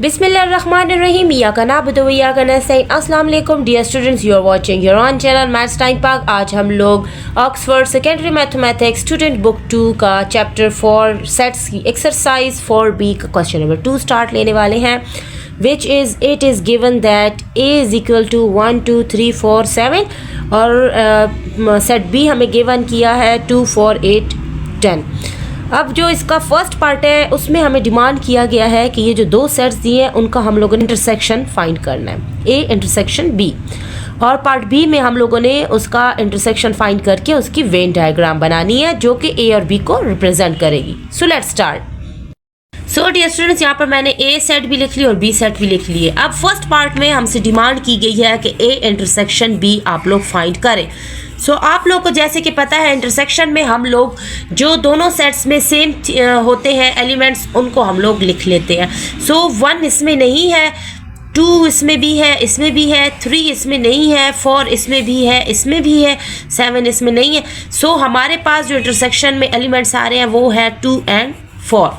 Bismillahirrahmanirrahim. इय्याका नअबुदु व इय्याका नस्तईन. अस्सलाम वालेकुम dear students, you are watching your on channel maths time Pak. आज हम लोग Oxford secondary mathematics student book 2 का चैप्टर 4 सेट्स की एक्सरसाइज 4B का क्वेश्चन नंबर 2 स्टार्ट लेने वाले हैं. Which is it is given that A is equal to 1 2 3 4 7 और सेट B हमें गिवन किया है 2 4 8 10. अब जो इसका फर्स्ट पार्ट है उसमें हमें डिमांड किया गया है कि ये जो दो सेट्स दिए हैं उनका हम लोगों ने इंटरसेक्शन फाइंड करना है, A इंटरसेक्शन B. और पार्ट बी में हम लोगों ने उसका इंटरसेक्शन फाइंड करके उसकी वेन डायग्राम बनानी है जो कि A और B को रिप्रेजेंट करेगी. So let's start. So dear students, यहाँ पर मैंने A सेट भी लिख ली और B सेट भी लिख लिए. अब फर्स्ट पार्ट में हमसे डिमांड की गई है कि A इंटरसेक्शन B आप लोग फाइंड करें. सो आप लोग को जैसे कि पता है इंटरसेक्शन में हम लोग जो दोनों सेट्स में सेम होते हैं एलिमेंट्स उनको हम लोग लिख लेते हैं. सो 1 इसमें नहीं है, 2 इसमें भी है, इसमें भी है, 3 इसमें नहीं है, 4 इसमें भी है, इसमें भी है, 7 इसमें नहीं है. सो हमारे पास जो इंटरसेक्शन में एलिमेंट्स आ रहे हैं वो है 2 और 4.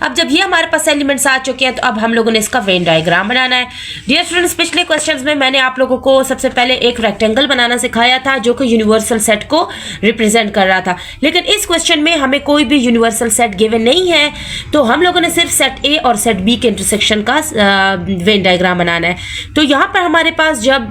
अब जब ये हमारे पास एलिमेंट्स आ चुके हैं तो अब हम लोगों ने इसका वेन डायग्राम बनाना है. डियर स्टूडेंट्स, पिछले क्वेश्चंस में मैंने आप लोगों को सबसे पहले एक रेक्टेंगल बनाना सिखाया था जो कि यूनिवर्सल सेट को रिप्रेजेंट कर रहा था. लेकिन इस क्वेश्चन में हमें कोई भी यूनिवर्सल सेट गिवन नहीं है तो हम लोगों ने सिर्फ सेट ए और सेट बी के इंटरसेक्शन का वेन डायग्राम बनाना है. तो यहाँ पर हमारे पास जब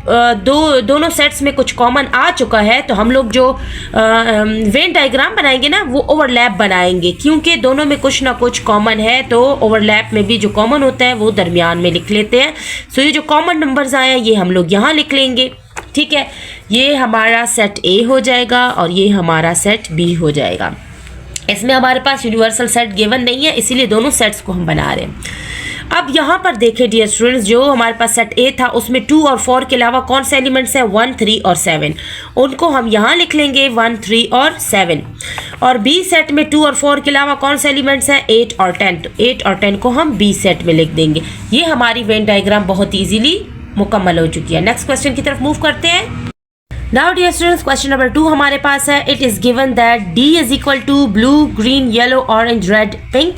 दोनों सेट्स में कुछ कॉमन आ चुका है तो हम लोग जो वेन डायग्राम बनाएंगे ना वो ओवरलैप बनाएंगे, क्योंकि दोनों में कुछ ना कुछ कॉमन है तो ओवरलैप में भी जो कॉमन होता है वो दरमियान में लिख लेते हैं. सो ये जो कॉमन नंबर्स आए हैं ये हम लोग यहाँ लिख लेंगे. ठीक है, ये हमारा सेट ए हो जाएगा और ये हमारा सेट बी हो जाएगा. इसमें हमारे पास यूनिवर्सल सेट गिवन नहीं है इसीलिए दोनों सेट्स को हम बना रहे हैं. अब यहाँ पर देखें डियर स्टूडेंट्स, जो हमारे पास सेट ए था उसमें 2 और 4 के अलावा कौन से एलिमेंट्स हैं 1 3 और 7. उनको हम यहाँ लिख लेंगे 1 3 और 7. और बी सेट में 2 और 4 के अलावा कौन से एलिमेंट्स हैं 8 और 10. तो 8 और 10 को हम बी सेट में लिख देंगे. ये हमारी वेन डायग्राम बहुत ईजीली मुकम्मल हो चुकी है. नेक्स्ट क्वेश्चन की तरफ मूव करते हैं. Now dear students, question number 2 हमारे पास है. It is given that D is equal to blue green yellow orange red pink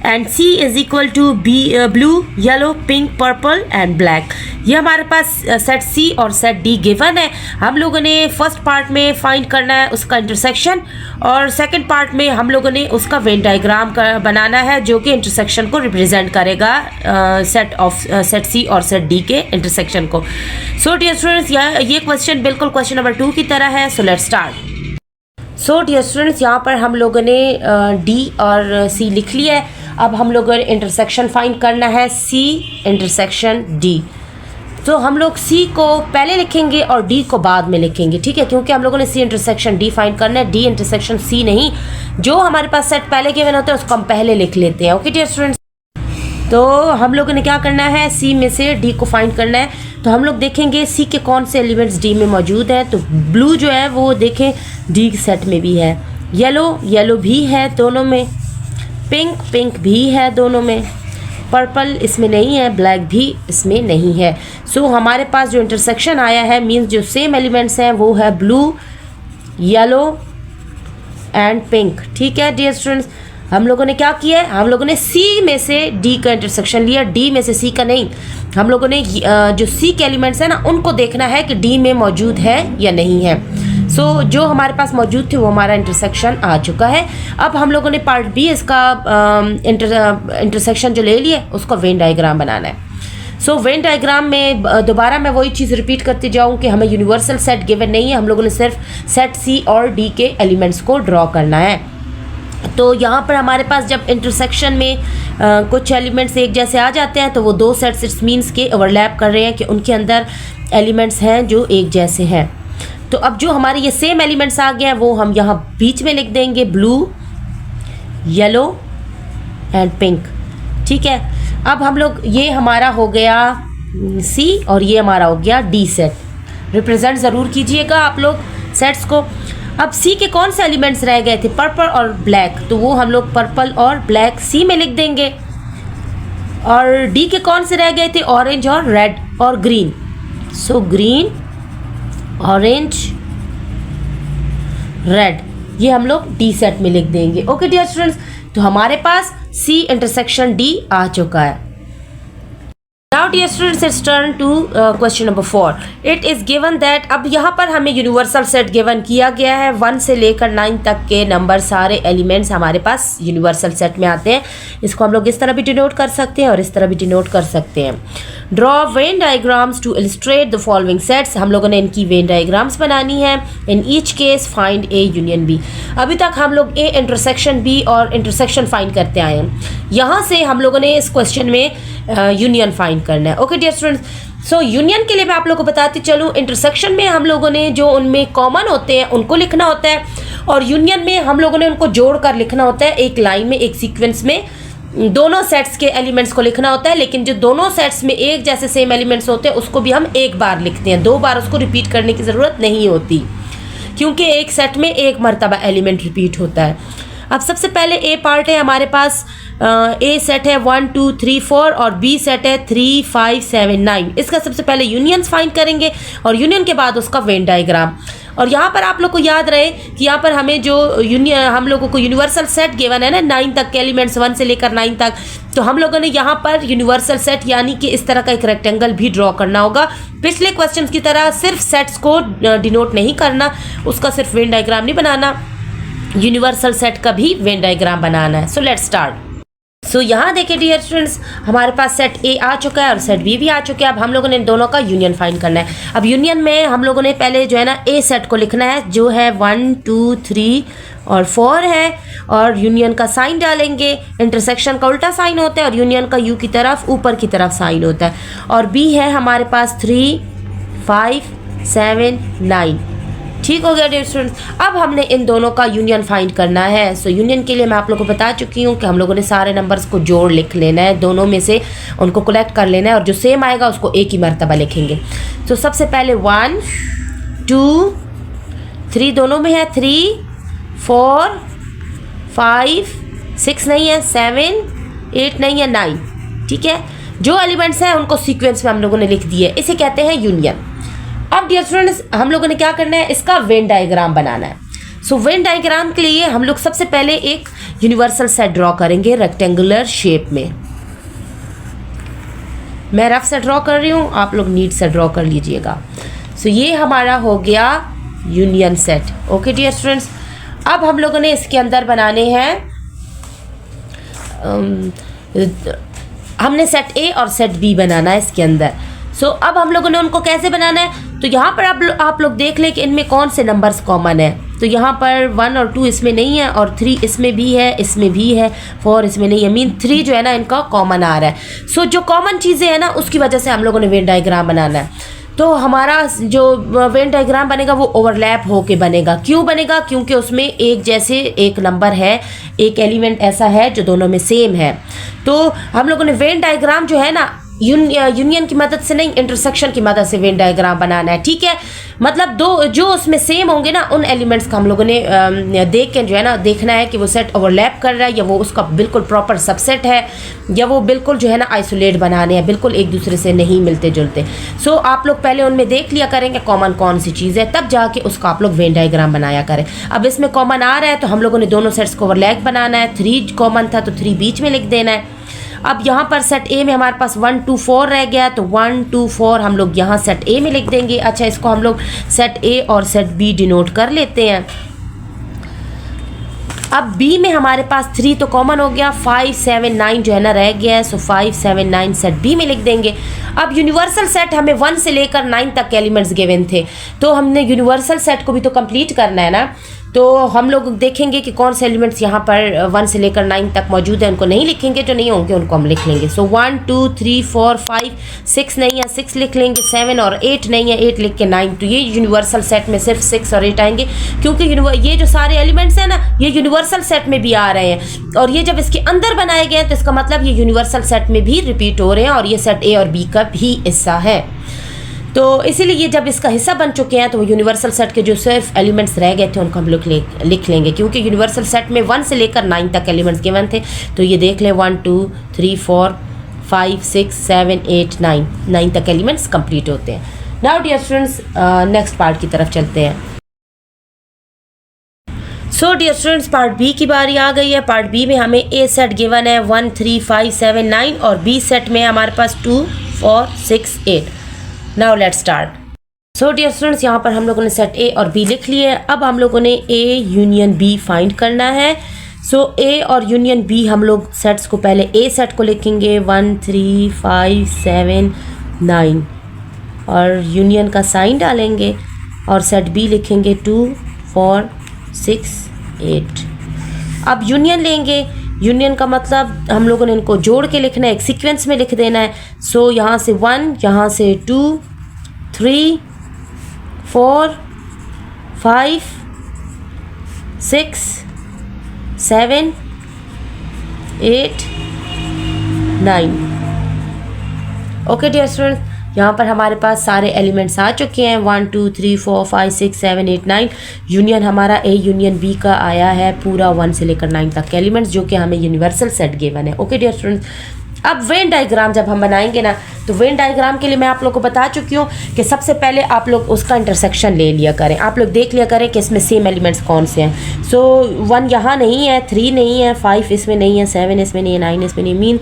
and C is equal to blue yellow pink purple and black. ये हमारे पास set सी और set D given है. हम लोगों ने फर्स्ट पार्ट में find करना है उसका इंटरसेक्शन और सेकंड पार्ट में हम लोगों ने उसका वेन डायग्राम बनाना है जो कि इंटरसेक्शन को रिप्रेजेंट करेगा सेट सी और सेट डी के इंटरसेक्शन को. सो डियर स्टूडेंट्स, ये क्वेश्चन बिल्कुल क्वेश्चन नंबर 2 की तरह है. So let's start. So dear students, यहाँ पर हम लोगों ने डी और सी लिख लिया है. अब हम लोगों ने इंटरसेक्शन फाइंड करना है सी इंटरसेक्शन डी. तो हम लोग सी को पहले लिखेंगे और डी को बाद में लिखेंगे. ठीक है, क्योंकि हम लोगों ने सी इंटरसेक्शन डी फाइंड करना है, डी इंटरसेक्शन सी नहीं. जो हमारे पास सेट पहले गिवन होता है उसको हम पहले लिख लेते हैं. ओके डियर स्टूडेंट्स, तो हम लोगों ने क्या करना है सी में से डी को फाइंड करना है. तो हम लोग देखेंगे सी के कौन से एलिमेंट्स डी में मौजूद हैं. तो ब्लू जो है वो देखें डी सेट में भी है, येलो भी है दोनों में, पिंक भी है दोनों में, पर्पल इसमें नहीं है, ब्लैक भी इसमें नहीं है. सो हमारे पास जो इंटरसेक्शन आया है मींस जो सेम एलिमेंट्स हैं वो है ब्लू येलो एंड पिंक. ठीक है डियर स्टूडेंट्स, हम लोगों ने क्या किया है, हम लोगों ने सी में से डी का इंटरसेक्शन लिया, डी में से सी का नहीं. हम लोगों ने जो सी के एलिमेंट्स हैं ना उनको देखना है कि डी में मौजूद है या नहीं है. सो जो हमारे पास मौजूद थे वो हमारा इंटरसेक्शन आ चुका है. अब हम लोगों ने पार्ट बी इसका इंटरसेक्शन जो ले लिया उसका वेन डायग्राम बनाना है. सो वेन डायग्राम में दोबारा मैं वही चीज़ रिपीट करती जाऊँ कि हमें यूनिवर्सल सेट गिवन नहीं है, हम लोगों ने सिर्फ सेट सी और डी के एलिमेंट्स को ड्रॉ करना है. तो यहाँ पर हमारे पास जब इंटरसेक्शन में कुछ एलिमेंट्स एक जैसे आ जाते हैं तो वो दो सेट्स इट्स मीन्स के ओवरलैप कर रहे हैं कि उनके अंदर एलिमेंट्स हैं जो एक जैसे हैं. तो अब जो हमारे ये सेम एलिमेंट्स आ गए हैं वो हम यहाँ बीच में लिख देंगे ब्लू येलो एंड पिंक. ठीक है, अब हम लोग ये हमारा हो गया सी और ये हमारा हो गया डी सेट. रिप्रेजेंट ज़रूर कीजिएगा आप लोग सेट्स को. अब सी के कौन से एलिमेंट्स रह गए थे पर्पल और ब्लैक, तो वो हम लोग पर्पल और ब्लैक सी में लिख देंगे. और डी के कौन से रह गए थे ऑरेंज और रेड और green. So green orange red ये हम लोग डी सेट में लिख देंगे. ओके डियर स्टूडेंट्स, तो हमारे पास सी इंटरसेक्शन डी आ चुका है. Now dear students, let's turn to question number 4. It is given that, अब यहाँ पर हमें यूनिवर्सल सेट गिवन किया गया है 1 से लेकर 9 तक के नंबर, सारे एलिमेंट्स हमारे पास यूनिवर्सल सेट में आते हैं। इसको हम लोग इस तरह भी डिनोट कर सकते हैं और इस तरह भी डिनोट कर सकते हैं। Draw Venn diagrams to illustrate the following sets, हम लोगों ने इनकी वेन डायग्राम्स बनानी है। In each case find A union B, अभी तक हम लोग ए इंटरसेक्शन बी और इंटरसेक्शन फाइंड करते आए हैं। यहाँ से हम लोगों ने इस क्वेश्चन में यूनियन फाइंड करना है। Okay dear students, so union के लिए मैं आप लोगों को बताती चलूँ, इंटरसेक्शन में हम लोगों ने जो उनमें कॉमन होते हैं उनको लिखना होता है, और यूनियन में हम लोगों ने उनको जोड़ कर लिखना होता है। एक लाइन में, एक सीक्वेंस में दोनों सेट्स के एलिमेंट्स को लिखना होता है, लेकिन जो दोनों सेट्स में एक जैसे सेम एलिमेंट्स होते हैं उसको भी हम एक बार लिखते हैं, 2 बार उसको रिपीट करने की ज़रूरत नहीं होती, क्योंकि एक सेट में एक मरतबा एलिमेंट रिपीट होता है। अब सबसे पहले ए पार्ट है हमारे पास, ए सेट है 1 2 3 4 और बी सेट है 3 5 7 9। इसका सबसे पहले यूनियंस फाइंड करेंगे और यूनियन के बाद उसका वेन डायग्राम। और यहाँ पर आप लोग को याद रहे कि यहाँ पर हमें जो हम लोगों को यूनिवर्सल सेट गिवन है ना 9 तक के एलिमेंट्स, 1 से लेकर 9 तक, तो हम लोगों ने यहाँ पर यूनिवर्सल सेट यानी कि इस तरह का एक रेक्टेंगल भी ड्रॉ करना होगा। पिछले क्वेश्चन की तरह सिर्फ सेट्स को डिनोट नहीं करना, उसका सिर्फ वेन डायग्राम नहीं बनाना, यूनिवर्सल सेट का भी वेन डायग्राम बनाना है। So let's start. सो यहाँ देखिए डियर स्टूडेंट्स, हमारे पास सेट ए आ चुका है और सेट बी भी आ चुके हैं। अब हम लोगों ने इन दोनों का यूनियन फाइंड करना है। अब यूनियन में हम लोगों ने पहले जो है ना ए सेट को लिखना है, जो है 1 2 3 और 4 है, और यूनियन का साइन डालेंगे। इंटरसेक्शन का उल्टा साइन होता है और यूनियन का यू की तरफ ऊपर की तरफ साइन होता है। और बी है हमारे पास 3 5 7 9। ठीक हो गया डियर स्टूडेंट्स। अब हमने इन दोनों का यूनियन फाइंड करना है। सो यूनियन के लिए मैं आप लोगों को बता चुकी हूँ कि हम लोगों ने सारे नंबर्स को जोड़ लिख लेना है, दोनों में से उनको कलेक्ट कर लेना है, और जो सेम आएगा उसको एक ही मरतबा लिखेंगे। तो सबसे पहले 1 2 3 दोनों में है, 3 4 5 6 नहीं है, 7 8 नहीं है, 9। ठीक है, जो एलिमेंट्स हैं उनको सीक्वेंस में हम लोगों ने लिख दिए, इसे कहते हैं यूनियन। अब डियर स्टूडेंट्स, हम लोगों ने क्या करना है, इसका वेन डायग्राम बनाना है। सो वेन डायग्राम के लिए हम लोग सबसे पहले एक यूनिवर्सल सेट ड्रॉ करेंगे रेक्टेंगुलर शेप में। मैं रफ से ड्रॉ कर रही हूँ, आप लोग नीट से ड्रॉ कर लीजिएगा। सो ये हमारा हो गया union set. Okay dear students, अब हम लोगों ने इसके अंदर बनाने हैं, हमने सेट ए और सेट बी बनाना है इसके अंदर। सो अब हम लोगों ने उनको कैसे बनाना है, तो यहाँ पर आप लोग देख लें कि इनमें कौन से नंबर्स कॉमन है। तो यहाँ पर 1 और 2 इसमें नहीं है, और 3 इसमें भी है, इसमें भी है, 4 इसमें नहीं है, मीन 3 जो है ना इनका कॉमन आ रहा है। सो जो कॉमन चीज़ें हैं ना उसकी वजह से हम लोगों ने वेन डायग्राम बनाना है। तो हमारा जो वेन डायग्राम बनेगा वो ओवरलैप होके बनेगा। क्यों बनेगा, क्योंकि उसमें एक जैसे एक नंबर है, एक एलिमेंट ऐसा है जो दोनों में सेम है। तो हम लोगों ने वेन डायग्राम जो है ना यूनियन की मदद से नहीं, इंटरसेक्शन की मदद से वेन डायग्राम बनाना है। ठीक है, मतलब दो जो उसमें सेम होंगे ना उन एलिमेंट्स का हम लोगों ने देख के जो है ना देखना है कि वो सेट ओवरलैप कर रहा है, या वो उसका बिल्कुल प्रॉपर सबसेट है, या वो बिल्कुल जो है ना आइसोलेट बनाने हैं, बिल्कुल एक दूसरे से नहीं मिलते जुलते। सो आप लोग पहले उनमें देख लिया करेंगे कॉमन कौन सी चीज़ है, तब जाके उसका आप लोग वेन डायग्राम बनाया करें। अब इसमें कॉमन आ रहा है तो हम लोगों ने दोनों सेट्स को ओवरलैप बनाना है। 3 कॉमन था तो 3 बीच में लिख देना है। अब यहाँ पर सेट ए में हमारे पास 1 2 4 रह गया, तो 1 2 4 हम लोग यहाँ सेट ए में लिख देंगे। अच्छा, इसको हम लोग सेट ए और सेट बी डिनोट कर लेते हैं। अब बी में हमारे पास 3 तो कॉमन हो गया, 5 7 9 जो है ना रह गया है, सो 5 7 9 सेट बी में लिख देंगे। अब यूनिवर्सल सेट हमें 1 से लेकर 9 तक के एलिमेंट्स गिवन थे, तो हमने यूनिवर्सल सेट को भी तो कंप्लीट करना है ना। तो हम लोग देखेंगे कि कौन से एलिमेंट्स यहाँ पर 1 से लेकर 9 तक मौजूद है, उनको नहीं लिखेंगे, जो नहीं होंगे उनको हम लिख लेंगे। सो 1 2 3 4 5 6 नहीं है, 6 लिख लेंगे, 7 और 8 नहीं है, 8 लिख के 9। तो ये यूनिवर्सल सेट में सिर्फ 6 और 8 आएंगे, क्योंकि ये जो सारे एलिमेंट्स हैं ना ये यूनिवर्सल सेट में भी आ रहे हैं, और ये जब इसके अंदर बनाए गए हैं तो इसका मतलब ये यूनिवर्सल सेट में भी रिपीट हो रहे हैं, और ये सेट ए और बी का भी हिस्सा है। तो इसीलिए ये जब इसका हिस्सा बन चुके हैं तो वो यूनिवर्सल सेट के जो सिर्फ एलिमेंट्स रह गए थे उनको हम लोग लिख लेंगे, क्योंकि यूनिवर्सल सेट में 1 से लेकर 9 तक एलिमेंट्स गिवन थे। तो ये देख लें 1 2 3 4 5 6 7 8 9 तक एलिमेंट्स कंप्लीट होते हैं। Now dear students, next part की तरफ चलते हैं। So dear students, part B की बारी आ गई है। पार्ट बी में हमें ए सेट गिवन है 1 3 5 7 9 और बी सेट में हमारे पास 2 4 6 8। Now let's start. So dear students, यहाँ पर हम लोगों ने सेट ए और बी लिख लिए। अब हम लोगों ने ए यूनियन बी फाइंड करना है। सो ए और यूनियन बी हम लोग सेट्स को पहले ए सेट को लिखेंगे 1 3 5 7 9 और यूनियन का साइन डालेंगे और सेट बी लिखेंगे 2 4 6 8। अब यूनियन लेंगे। यूनियन का मतलब हम लोगों ने इनको जोड़ के लिखना है, एक सीक्वेंस में लिख देना है। सो यहाँ से 1, यहाँ से 2 3 4 5 6 7 8 9। ओके डियर स्टूडेंट्स, यहाँ पर हमारे पास सारे एलिमेंट्स आ चुके हैं। 1 2 3 4 5 6 7 8 9। यूनियन हमारा ए यूनियन बी का आया है पूरा 1 से लेकर 9 तक के एलिमेंट्स, जो कि हमें यूनिवर्सल सेट गिवन है। ओके डियर स्टूडेंट्स, अब वेन डायग्राम जब हम बनाएंगे ना, तो वेन डायग्राम के लिए मैं आप लोग को बता चुकी हूँ कि सबसे पहले आप लोग उसका इंटरसेक्शन ले लिया करें। आप लोग देख लिया करें कि इसमें सेम एलिमेंट्स कौन से हैं। सो 1 यहाँ नहीं है, 3 नहीं है, 5 इसमें नहीं है, 7 इसमें नहीं है, 9 इसमें नहीं, मीन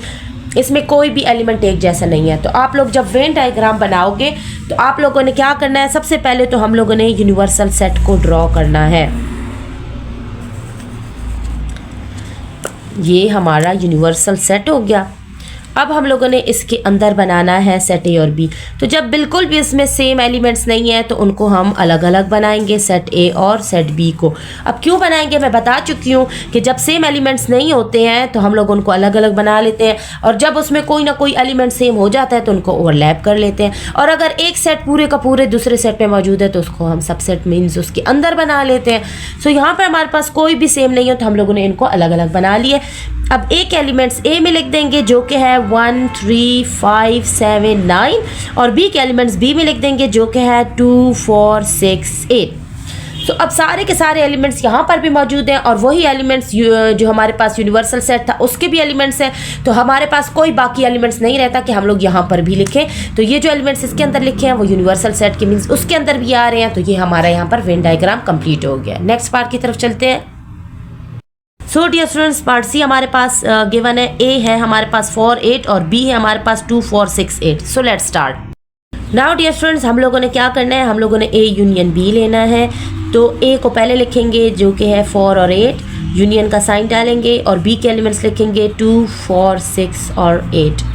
इसमें कोई भी एलिमेंट एक जैसा नहीं है। तो आप लोग जब वेन डायग्राम बनाओगे तो आप लोगों ने क्या करना है, सबसे पहले तो हम लोगों ने यूनिवर्सल सेट को ड्रॉ करना है। ये हमारा यूनिवर्सल सेट हो गया। अब हम लोगों ने इसके अंदर बनाना है सेट ए और बी। तो जब बिल्कुल भी इसमें सेम एलिमेंट्स नहीं है तो उनको हम अलग अलग बनाएंगे, सेट ए और सेट बी को। अब क्यों बनाएंगे मैं बता चुकी हूँ कि जब सेम एलिमेंट्स नहीं होते हैं तो हम लोग उनको अलग अलग बना लेते हैं, और जब उसमें कोई ना कोई एलिमेंट सेम हो जाता है तो उनको ओवरलैप कर लेते हैं। और अगर एक सेट पूरे का पूरे दूसरे सेट में मौजूद है तो उसको हम सबसेट मीन्स उसके अंदर बना लेते हैं। सो यहाँ पर हमारे पास कोई भी सेम नहीं हो तो हम लोगों ने इनको अलग अलग बना लिए। अब ए के एलिमेंट्स ए में लिख देंगे जो कि है 1 3 5 7 9, और बी के एलिमेंट्स बी में लिख देंगे जो कि है 2 4 6 8। तो अब सारे के सारे एलिमेंट्स यहाँ पर भी मौजूद हैं, और वही एलिमेंट्स जो हमारे पास यूनिवर्सल सेट था उसके भी एलिमेंट्स हैं। तो हमारे पास कोई बाकी एलिमेंट्स नहीं रहता कि हम लोग यहाँ पर भी लिखें। तो ये जो एलिमेंट्स इसके अंदर लिखे हैं वो यूनिवर्सल सेट के मीन्स उसके अंदर भी आ रहे हैं। तो ये हमारा यहाँ पर वेन डायग्राम कंप्लीट हो गया। नेक्स्ट पार्ट की तरफ चलते हैं। So dear students, part C हमारे पास गिवन है। ए है हमारे पास 4 8 और बी है हमारे पास 2 4 6 8। So let's start. Now dear students, हम लोगों ने क्या करना है, हम लोगों ने ए यूनियन बी लेना है। तो ए को पहले लिखेंगे जो कि है 4 और 8, यूनियन का साइन डालेंगे, और बी के एलिमेंट्स लिखेंगे 2 4 6 और 8।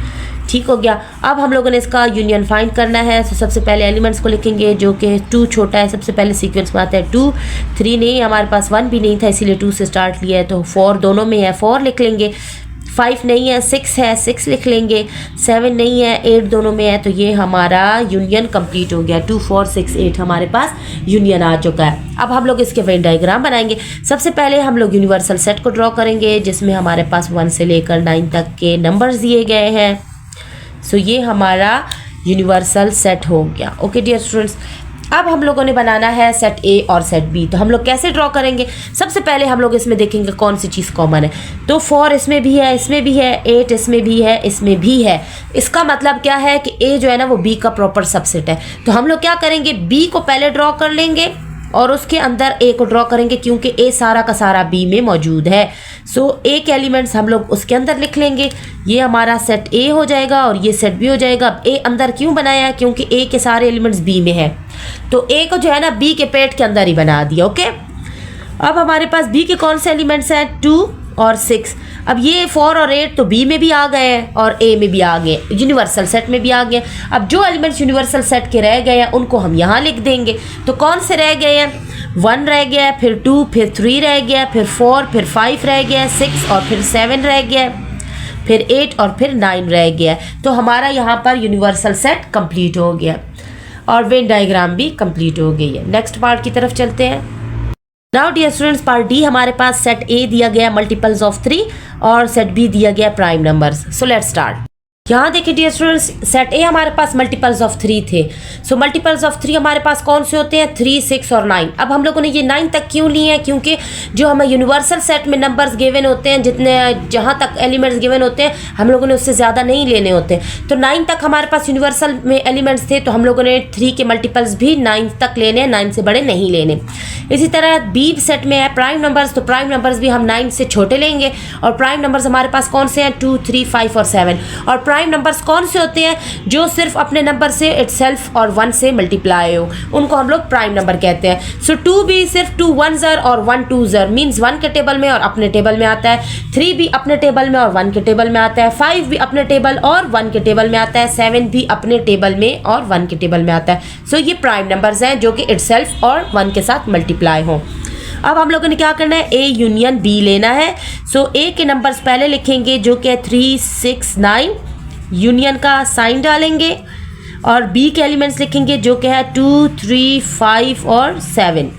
ठीक हो गया। अब हम लोगों ने इसका यूनियन फाइंड करना है। तो सबसे पहले एलिमेंट्स को लिखेंगे जो कि 2 छोटा है, सबसे पहले सीक्वेंस में आता है 2 3 नहीं, हमारे पास 1 भी नहीं था इसीलिए 2 से स्टार्ट लिया है। तो 4 दोनों में है, 4 लिख लेंगे। 5 नहीं है, 6 है, 6 लिख लेंगे। 7 नहीं है, 8 दोनों में है। तो ये हमारा यूनियन कंप्लीट हो गया। 2 4 6 8 हमारे पास यूनियन आ चुका है। अब हम लोग इसके वेन डायग्राम बनाएंगे। सबसे पहले हम लोग यूनिवर्सल सेट को ड्रॉ करेंगे जिसमें हमारे पास 1 से लेकर 9 तक के नंबर्स दिए गए हैं। सो ये हमारा यूनिवर्सल सेट हो गया। ओके डियर स्टूडेंट्स, अब हम लोगों ने बनाना है सेट ए और सेट बी। तो हम लोग कैसे ड्रॉ करेंगे, सबसे पहले हम लोग इसमें देखेंगे कौन सी चीज़ कॉमन है। तो 4 इसमें भी है, इसमें भी है, 8 इसमें भी है, इसमें भी है। इसका मतलब क्या है कि ए जो है ना वो बी का प्रॉपर सबसेट है। तो हम लोग क्या करेंगे, बी को पहले ड्रॉ कर लेंगे और उसके अंदर ए को ड्रॉ करेंगे क्योंकि ए सारा का सारा बी में मौजूद है। सो ए के एलिमेंट्स हम लोग उसके अंदर लिख लेंगे। ये हमारा सेट ए हो जाएगा और ये सेट बी हो जाएगा। अब ए अंदर क्यों बनाया है, क्योंकि ए के सारे एलिमेंट्स बी में है। तो ए को जो है ना बी के पेट के अंदर ही बना दिया। ओके, अब हमारे पास बी के कौन से एलिमेंट्स हैं, 2 और 6। अब ये 4 और 8 तो बी में भी आ गए हैं और ए में भी आ गए, यूनिवर्सल सेट में भी आ गए। अब जो एलिमेंट्स यूनिवर्सल सेट के रह गए हैं उनको हम यहाँ लिख देंगे। तो कौन से रह गए हैं, 1 रह गया, फिर 2, फिर 3 रह गया, फिर 4, फिर 5 रह गया, 6 और फिर 7 रह गया, फिर 8 और फिर 9 रह गया। तो हमारा यहाँ पर यूनिवर्सल सेट कंप्लीट हो गया और वेन डायग्राम भी कंप्लीट हो गई है। नेक्स्ट पार्ट की तरफ चलते हैं। Now dear students, part D हमारे पास सेट ए दिया गया मल्टीपल्स ऑफ 3 और सेट बी दिया गया prime numbers. So let's start. यहाँ देखिए डियर स्टूडेंट्स, सेट ए हमारे पास मल्टीपल्स ऑफ 3 थे। सो मल्टीपल्स ऑफ 3 हमारे पास कौन से होते हैं? 3, 6 और 9। अब हम लोगों ने ये 9 तक क्यों लिए हैं? क्योंकि जो हमें यूनिवर्सल सेट में नंबर्स गिवन होते हैं, जितने जहाँ तक एलिमेंट्स गिवन होते हैं, हम लोगों ने उससे ज़्यादा नहीं लेने होते। तो 9 तक हमारे पास यूनिवर्सल में एलिमेंट्स थे, तो हम लोगों ने 3 के मल्टीपल्स भी 9 तक लेने हैं, 9 से बड़े नहीं लेने। इसी तरह बी सेट में है प्राइम नंबर्स, तो प्राइम नंबर्स भी हम 9 से छोटे लेंगे। और प्राइम नंबर्स हमारे पास कौन से हैं? 2, 3, 5 और 7। और प्राइम नंबर्स कौन से होते हैं? जो सिर्फ अपने नंबर से इटसेल्फ और 1 से मल्टीप्लाई हो, उनको हम लोग प्राइम नंबर कहते हैं। सो 2 भी सिर्फ 2 1s और 1 2s मीन्स 1 के टेबल में और अपने टेबल में आता है। 3 भी अपने टेबल में और 1 के टेबल में आता है। 5 भी अपने टेबल और 1 के टेबल में आता है। 7 भी अपने टेबल में और 1 के टेबल में आता है। सो ये प्राइम नंबर्स हैं जो कि इटसेल्फ और 1 के साथ मल्टीप्लाई हों। अब हम लोगों ने क्या करना है? ए यूनियन बी लेना है। सो ए के नंबर्स पहले लिखेंगे जो कि 3, 6, 9, यूनियन का साइन डालेंगे। और बी के एलिमेंट्स लिखेंगे जो कि है 2, 3, 5 और 7।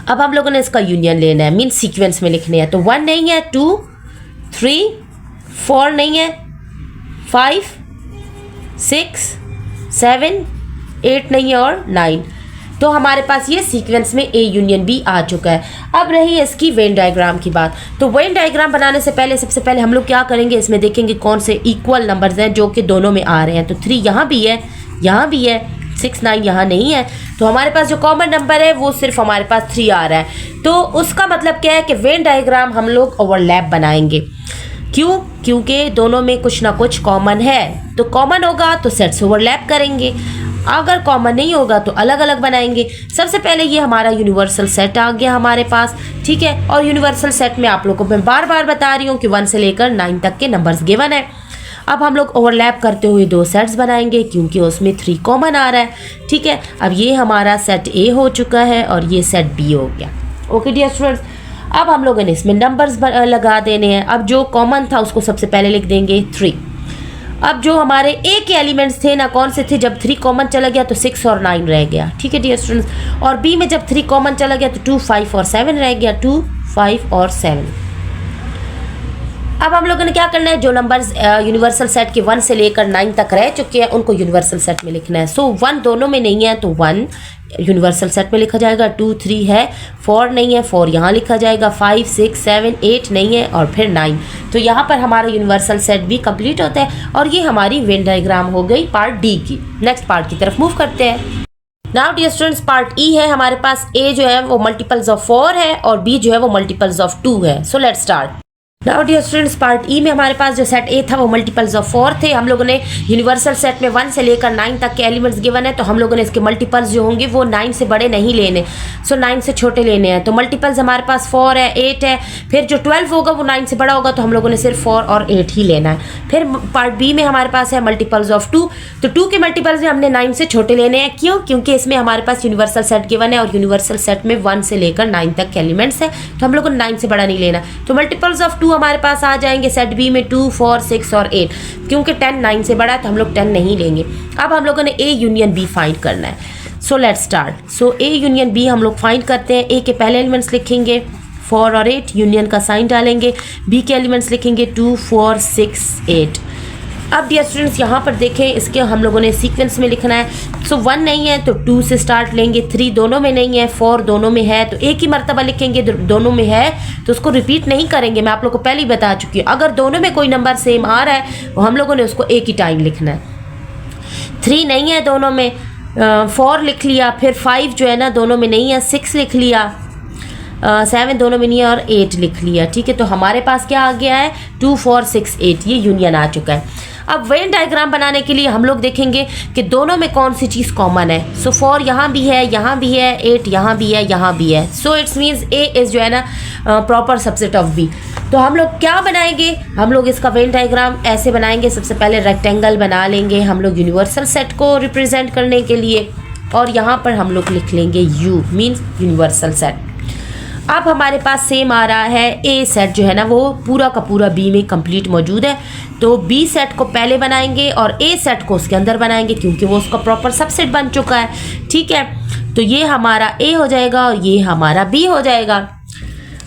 अब हम लोगों ने इसका यूनियन लेना है, मीन्स सीक्वेंस में लिखने हैं। तो 1 नहीं है, 2, 3, 4 नहीं है, 5, 6, 7, 8 नहीं है और 9। तो हमारे पास ये सीक्वेंस में ए यूनियन बी आ चुका है। अब रही इसकी वेन डायग्राम की बात। तो वेन डायग्राम बनाने से पहले सबसे पहले हम लोग क्या करेंगे, इसमें देखेंगे कौन से इक्वल नंबर्स हैं जो कि दोनों में आ रहे हैं। तो 3 यहाँ भी है, यहाँ भी है, 6, 9 यहाँ नहीं है। तो हमारे पास जो कॉमन नंबर है वो सिर्फ हमारे पास 3 आ रहा है। तो उसका मतलब क्या है कि वेन डायग्राम हम लोग ओवरलैप बनाएंगे। क्यों? क्योंकि दोनों में कुछ ना कुछ कॉमन है। तो कॉमन होगा तो सेट्स ओवरलैप करेंगे, अगर कॉमन नहीं होगा तो अलग अलग बनाएंगे। सबसे पहले ये हमारा यूनिवर्सल सेट आ गया हमारे पास, ठीक है। और यूनिवर्सल सेट में आप लोगों को मैं बार बार बता रही हूँ कि 1 से लेकर 9 तक के नंबर्स गिवन है। अब हम लोग ओवरलैप करते हुए 2 सेट्स बनाएंगे क्योंकि उसमें 3 कॉमन आ रहा है, ठीक है। अब ये हमारा सेट ए हो चुका है और ये सेट बी हो गया। ओके डियर स्टूडेंट्स, अब हम लोगों ने इसमें नंबर्स लगा देने हैं। अब जो कॉमन था उसको सबसे पहले लिख देंगे 3। अब जो हमारे ए के एलिमेंट्स थे ना, कौन से थे? जब 3 कॉमन चला गया तो 6 और 9 रह गया, ठीक है डियर स्टूडेंट्स। और बी में जब 3 कॉमन चला गया तो 2, 5 और 7 रह गया, 2, 5 और 7। अब हम लोगों ने क्या करना है, जो नंबर्स यूनिवर्सल सेट के 1 से लेकर 9 तक रह चुके हैं उनको यूनिवर्सल सेट में लिखना है। सो 1 दोनों में नहीं है तो 1 यूनिवर्सल सेट में लिखा जाएगा, 2, 3 है, 4 नहीं है, 4 यहाँ लिखा जाएगा, 5, 6, 7, 8 नहीं है और फिर 9। तो यहाँ पर हमारा यूनिवर्सल सेट भी कंप्लीट होता है। और ये हमारी वेन डायग्राम हो गई पार्ट डी की। नेक्स्ट पार्ट की तरफ मूव करते हैं। नाउ डियर स्टूडेंट्स, पार्ट ई है हमारे पास। ए जो है वो मल्टीपल्स ऑफ 4 है और बी जो है वो मल्टीपल्स ऑफ 2 है। So let's start. Now dear students, part E में हमारे पास जो सेट ए था वो मल्टीपल्स ऑफ 4 थे। हम लोगों ने यूनिवर्सल सेट में 1 से लेकर 9 तक के एलिमेंट्स गिवन है, तो हम लोगों ने इसके मल्टीपल्स जो होंगे वो 9 से बड़े नहीं लेने, सो 9 से छोटे लेने हैं। तो मल्टीपल्स हमारे पास 4 है, 8 है, फिर जो 12 होगा वो 9 से बड़ा होगा तो हम लोगों ने सिर्फ 4 और 8 ही लेना है। फिर पार्ट बी में हमारे पास है मल्टीपल्स ऑफ 2। तो 2 के मल्टीपल्स में हमने 9 से छोटे लेने हैं। क्यों? क्योंकि इसमें हमारे पास यूनिवर्सल सेट गिवन है और यूनिवर्सल सेट में 1 से लेकर 9 तक के एलिमेंट्स है, तो हम लोगों को 9 से बड़ा नहीं लेना। तो मल्टीपल्स ऑफ 2 हमारे पास आ जाएंगे सेट बी में 2, 4, 6 और 8। क्योंकि 10 9 से बड़ा है तो हम लोग 10 नहीं लेंगे। अब हम लोगों ने ए यूनियन बी फाइंड करना है। So let's start. So A union B हम लोग फाइंड करते हैं। ए के पहले एलिमेंट्स लिखेंगे 4 और 8, यूनियन का साइन डालेंगे। बी के एलिमेंट्स लिखेंगे 2, 4, 6, 8। अब डियर स्टूडेंट्स यहाँ पर देखें, इसके हम लोगों ने सीक्वेंस में लिखना है। सो 1 नहीं है तो 2 से स्टार्ट लेंगे, 3 दोनों में नहीं है, 4 दोनों में है तो एक ही मरतबा लिखेंगे। दोनों में है तो उसको रिपीट नहीं करेंगे, मैं आप लोग को पहले ही बता चुकी हूँ। अगर दोनों में कोई नंबर सेम आ रहा है तो हम लोगों ने उसको एक ही टाइम लिखना है। 3 नहीं है दोनों में, 4 लिख लिया, फिर 5 जो है ना दोनों में नहीं है, 6 लिख लिया, 7 दोनों में नहीं है और 8 लिख लिया, ठीक है। तो हमारे पास क्या आ गया है, 2, 4, 6, 8, ये यूनियन आ चुका है। अब वेन डायग्राम बनाने के लिए हम लोग देखेंगे कि दोनों में कौन सी चीज़ कॉमन है। सो 4 यहाँ भी है, यहाँ भी है, 8 यहाँ भी है, यहाँ भी है। So it's means A is जो है ना प्रॉपर सबसेट ऑफ बी। तो हम लोग क्या बनाएंगे, हम लोग इसका वेन डायग्राम ऐसे बनाएंगे। सबसे पहले रेक्टेंगल बना लेंगे हम लोग यूनिवर्सल सेट को रिप्रेजेंट करने के लिए, और यहाँ पर हम लोग लिख लेंगे यू मीन्स यूनिवर्सल सेट। अब हमारे पास सेम आ रहा है, ए सेट जो है ना वो पूरा का पूरा बी में कंप्लीट मौजूद है। तो बी सेट को पहले बनाएंगे और ए सेट को उसके अंदर बनाएंगे क्योंकि वो उसका प्रॉपर सबसेट बन चुका है, ठीक है। तो ये हमारा ए हो जाएगा और ये हमारा बी हो जाएगा।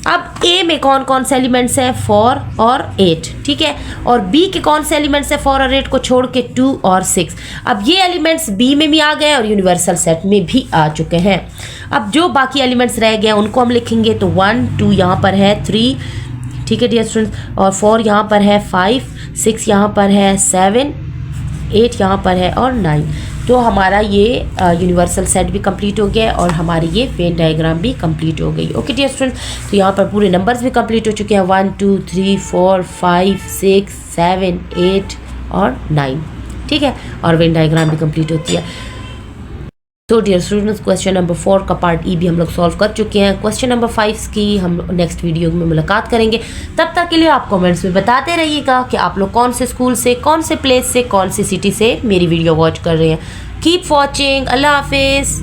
अब ए में कौन कौन से एलिमेंट्स हैं, 4 और 8, ठीक है। और बी के कौन से एलिमेंट्स हैं, 4 और 8 को छोड़ के 2 और 6। अब ये एलिमेंट्स बी में भी आ गए और यूनिवर्सल सेट में भी आ चुके हैं। अब जो बाकी एलिमेंट्स रह गए उनको हम लिखेंगे, तो 1 2 यहाँ पर है, 3, ठीक है डियर स्टूडेंट्स, और 4 यहाँ पर है, 5 6 यहाँ पर है, 7 8 यहाँ पर है और 9। तो हमारा ये यूनिवर्सल सेट भी कंप्लीट हो गया और हमारी ये वेन डायग्राम भी कंप्लीट हो गई। ओके डियर स्टूडेंट्स, तो यहाँ पर पूरे नंबर्स भी कंप्लीट हो चुके हैं, 1 2 3 4 5 6 7 8 और 9, ठीक है। और वेन डायग्राम भी कंप्लीट होती है। तो डियर स्टूडेंट्स, क्वेश्चन नंबर 4 का पार्ट ई भी हम लोग सॉल्व कर चुके हैं। क्वेश्चन नंबर 5 की हम नेक्स्ट वीडियो में मुलाकात करेंगे। तब तक के लिए आप कमेंट्स में बताते रहिएगा कि आप लोग कौन से स्कूल से, कौन से प्लेस से, कौन सी सिटी से मेरी वीडियो वॉच कर रहे हैं। Keep watching. अल्लाह हाफिज़।